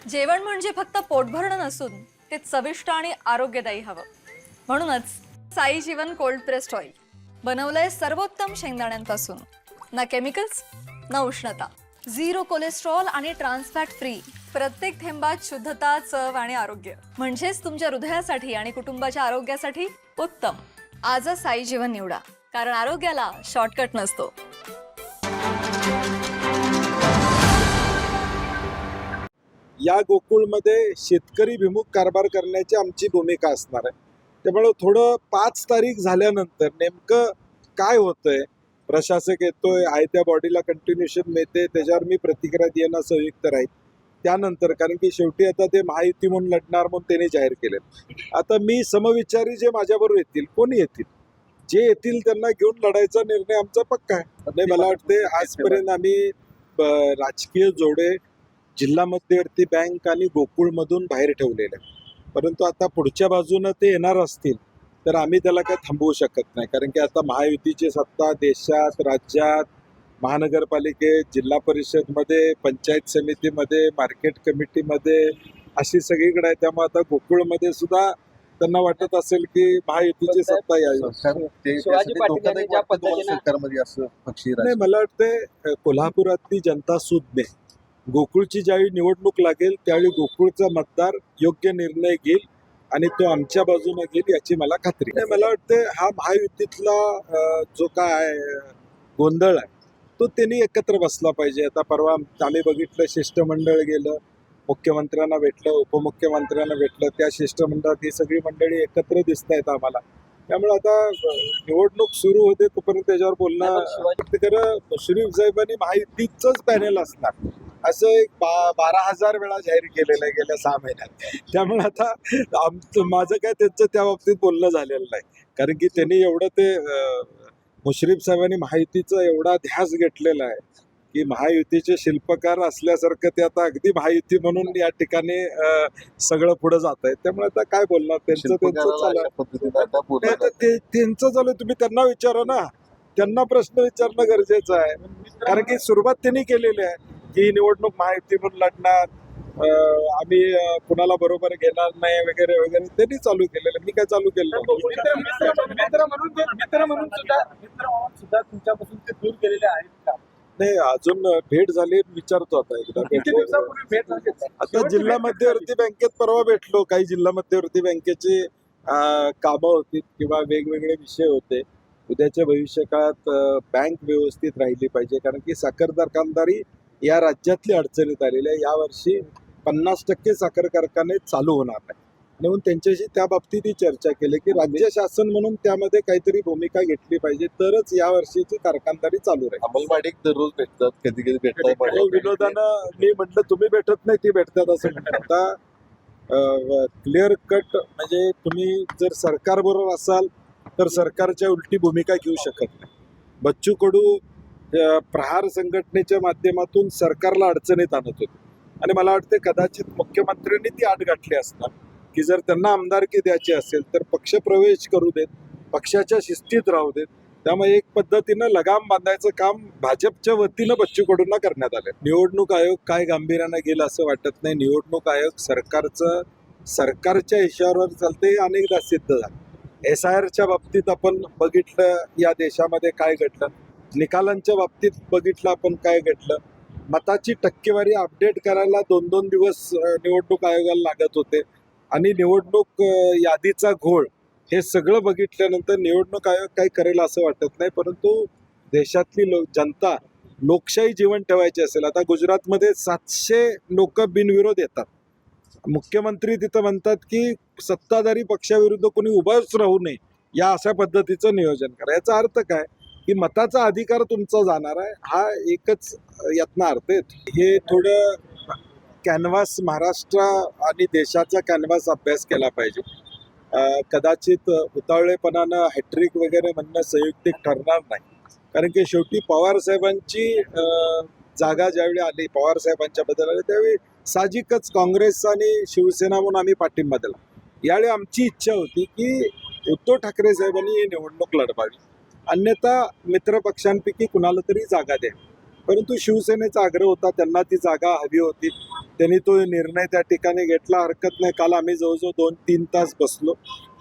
जेवण म्हणजे फक्त पोटभरणं नसून ते चविष्ट आणि आरोग्यदायी हवं. म्हणूनच साई जीवन कोल्ड प्रेस्ड ऑइल बनवलंय सर्वोत्तम शेंगदाण्यांपासून. ना केमिकल्स ना उष्णता, झिरो कोलेस्ट्रॉल आणि ट्रान्सफॅट फ्री. प्रत्येक थेंबात शुद्धता, चव आणि आरोग्य. म्हणजेच तुमच्या हृदयासाठी आणि कुटुंबाच्या आरोग्यासाठी उत्तम. आजच साई जीवन निवडा, कारण आरोग्याला शॉर्टकट नसतो. या गोकुळमध्ये शेतकरी विमुख कारभार करण्याची आमची भूमिका असणार आहे. त्यामुळे थोडं 5 तारीख झाल्यानंतर नेमकं काय होतंय, प्रशासक येतोय, आहे त्या बॉडीला कंटिन्युएशन मिळते, त्याच्यावर मी प्रतिक्रिया देणं संयुक्त राहील. त्यानंतर कारण की शेवटी आता ते महायुती म्हणून लढणार म्हणून त्यांनी जाहीर केले. आता मी समविचारी जे माझ्याबरोबर येतील, कोणी येतील, जे येतील त्यांना घेऊन लढायचा निर्णय आमचा पक्का आहे. आणि मला वाटते आजपर्यंत आम्ही राजकीय जोडे जिल्हा मध्यवर्ती बँक आणि गोकुळमधून बाहेर ठेवलेले आहे. परंतु आता पुढच्या बाजूनं ते येणार असतील तर आम्ही त्याला काही थांबवू शकत नाही. कारण की आता महायुतीची सत्ता देशात, राज्यात, महानगरपालिकेत, जिल्हा परिषदमध्ये, पंचायत समितीमध्ये, मार्केट कमिटीमध्ये अशी सगळीकडे आहे. त्यामुळे आता गोकुळमध्ये सुद्धा त्यांना वाटत असेल की महायुतीची सत्ता यावी. शिवाजी पाटील ज्या पद्धतीने सरकारमध्ये असं पक्षी नाही, मला वाटते कोल्हापुरातली जनता सुज्ञ आहे. गोकुळची ज्यावेळी निवडणूक लागेल त्यावेळी गोकुळचा मतदार योग्य निर्णय घेईल आणि तो आमच्या बाजूने घेईल याची मला खात्री आहे. मला वाटते हा महायुतीतला जो काय गोंधळ आहे तो त्यांनी एकत्र बसला पाहिजे. आता परवा आम्ही बघितलं, शिष्टमंडळ गेलं, मुख्यमंत्र्यांना भेटलं, उपमुख्यमंत्र्यांना भेटलं, त्या शिष्टमंडळात ही सगळी मंडळी एकत्र दिसत आहेत आम्हाला. त्यामुळे आता निवडणूक सुरू होते तोपर्यंत त्याच्यावर बोलणं खरं. मुश्रीफ साहेबांनी महायुतीचंच पॅनेल असणार असं एक 12,000 वेळा जाहीर केलेलं आहे गेल्या 6 महिन्यात. त्यामुळे आता माझं काय त्यांचं त्या बाबतीत बोलणं झालेलं नाही. कारण की त्यांनी एवढं ते मुश्रीफ साहेबांनी महायुतीचा एवढा ध्यास घेतलेला आहे की महायुतीचे शिल्पकार असल्यासारखं ते आता अगदी महायुती म्हणून या ठिकाणी सगळं पुढे जात आहे. त्यामुळे आता काय बोलणार, त्यांचं चालू. तुम्ही त्यांना विचारा ना, त्यांना प्रश्न विचारणं गरजेचं आहे. कारण की सुरुवात त्यांनी केलेली आहे की निवडणूक महायुती म्हणून लढणार, आम्ही कुणाला बरोबर घेणार नाही वगैरे वगैरे त्यांनी चालू केलेलं. मी काय चालू केलं सुद्धा तुमच्यापासून ते दूर गेलेले आहेत का? नाही, अजून भेट झाली, विचारतो आता एकदा. भेट आता जिल्हा मध्यवर्ती बँकेत परवा भेटलो. काही जिल्हा मध्यवर्ती बँकेची कामं होती किंवा वेगवेगळे विषय होते. उद्याच्या भविष्यकाळात बँक व्यवस्थित राहिली पाहिजे. कारण की साखर कारखानदारी या राज्यातली अडचणीत आलेली आहे. यावर्षी 50% साखर कारखाने चालू होणार नाही. म्हणून त्यांच्याशी त्या बाबतीत ही चर्चा केली की राज्य शासन म्हणून त्यामध्ये काहीतरी भूमिका घेतली पाहिजे, तरच या वर्षीची कारखानदारी चालू राहील. अंमलवाडी दररोज भेटतात, कधी कधी भेटतात. विनोदानं मी म्हटलं तुम्ही भेटत नाही, ती भेटतात असं म्हणतात. आता क्लिअर कट म्हणजे तुम्ही जर सरकारबरोबर असाल तर सरकारच्या उलटी भूमिका घेऊ शकत नाही. बच्चू कडू प्रहार संघटनेच्या माध्यमातून सरकारला अडचणीत आणत होते आणि मला वाटते कदाचित मुख्यमंत्र्यांनी ती आट गाठली असणार की जर त्यांना आमदारकी द्यायची असेल तर पक्षप्रवेश करू देत, पक्षाच्या शिस्तीत राहू देत. त्यामुळे एक पद्धतीनं लगाम बांधायचं काम भाजपच्या वतीनं बच्चू कडूंना करण्यात आलं. निवडणूक आयोग काय गांभीर्यानं गेलं असं वाटत नाही. निवडणूक आयोग सरकारच्या इशाऱ्यावर चालते, अनेकदा सिद्ध झालं. SIRच्या बाबतीत आपण बघितलं या देशामध्ये काय घडलं, निकालांच्या बाबतीत बघितलं आपण काय घडलं. मताची टक्केवारी अपडेट करायला 2-2 दिवस निवडणूक आयोगाला लागत होते आणि निवडणूक यादीचा घोळ हे सगळं बघितल्यानंतर निवडणूक आयोग काही करेल असं वाटत नाही. परंतु देशातली जनता लोकशाही जीवन ठेवायची असेल, आता गुजरातमध्ये 700 लोक बिनविरोध येतात. मुख्यमंत्री तिथं म्हणतात की सत्ताधारी पक्षाविरुद्ध कोणी उभाच राहू नये, या अशा पद्धतीचं नियोजन करा. याचा अर्थ काय की मताचा अधिकार तुमचा जाणार आहे, हा एकच यातनं अर्थ आहे. हे थोडं कॅनव्हास महाराष्ट्र आणि देशाचा कॅनव्हास अभ्यास केला पाहिजे. कदाचित उतावळेपणानं हॅट्रिक वगैरे म्हणणं संयुक्तिक ठरणार नाही. कारण की शेवटी पवार साहेबांची जागा ज्यावेळी आली, पवार साहेबांच्या बद्दल आली, त्यावेळी साहजिकच काँग्रेस आणि शिवसेना म्हणून आम्ही पाठिंबा दिला. यावेळी आमची इच्छा होती की उद्धव ठाकरे साहेबांनी ही निवडणूक लढवावी, अन्यथा मित्रपक्षांपैकी कुणाला तरी जागा द्यावी. परंतु शिवसेनेचा आग्रह होता, त्यांना ती जागा हवी होती. त्यांनी तो निर्णय त्या ठिकाणी घेतला. हरकत नाही. काल आम्ही जवळजवळ 2-3 तास बसलो,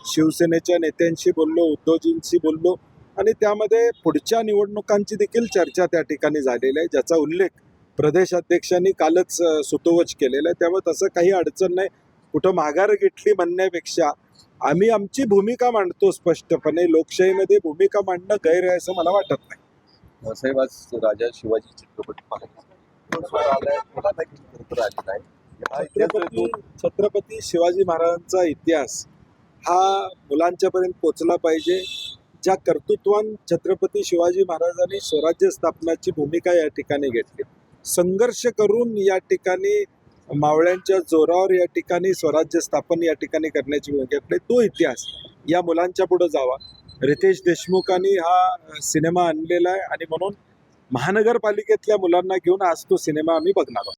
शिवसेनेच्या नेत्यांशी बोललो, उद्धवजींशी बोललो आणि त्यामध्ये पुढच्या निवडणुकांची देखील चर्चा त्या ठिकाणी झालेली आहे, ज्याचा उल्लेख प्रदेश अध्यक्षांनी कालच सुतोवच केलेला आहे. त्यामुळे तसं काही अडचण नाही. कुठं माघार घेतली म्हणण्यापेक्षा आम्ही आमची भूमिका मांडतो स्पष्टपणे. लोकशाहीमध्ये भूमिका मांडणं गैर आहे असं मला वाटत नाही. साहेब, आज राजा शिवाजी चित्रपट पाहण्यात आलेला आहे. हा छत्रपती इतिहास छत्रपती शिवाजी महाराजांचा इतिहास हा मुलांच्यापर्यंत पोचला पाहिजे. ज्या कर्तृत्वान छत्रपती शिवाजी महाराजांनी स्वराज्य स्थापनाची भूमिका या ठिकाणी घेतली, संघर्ष करून या ठिकाणी मावळ्यांच्या जोरावर या ठिकाणी स्वराज्य स्थापन या ठिकाणी करण्याची भूमिका घेतली, तो इतिहास या मुलांच्या पुढे जावा. रितेश देशमुखांनी हा सिनेमा आणलेला आहे आणि म्हणून महानगरपालिकेतल्या मुलांना घेऊन आज तो सिनेमा आम्ही बघणार आहोत.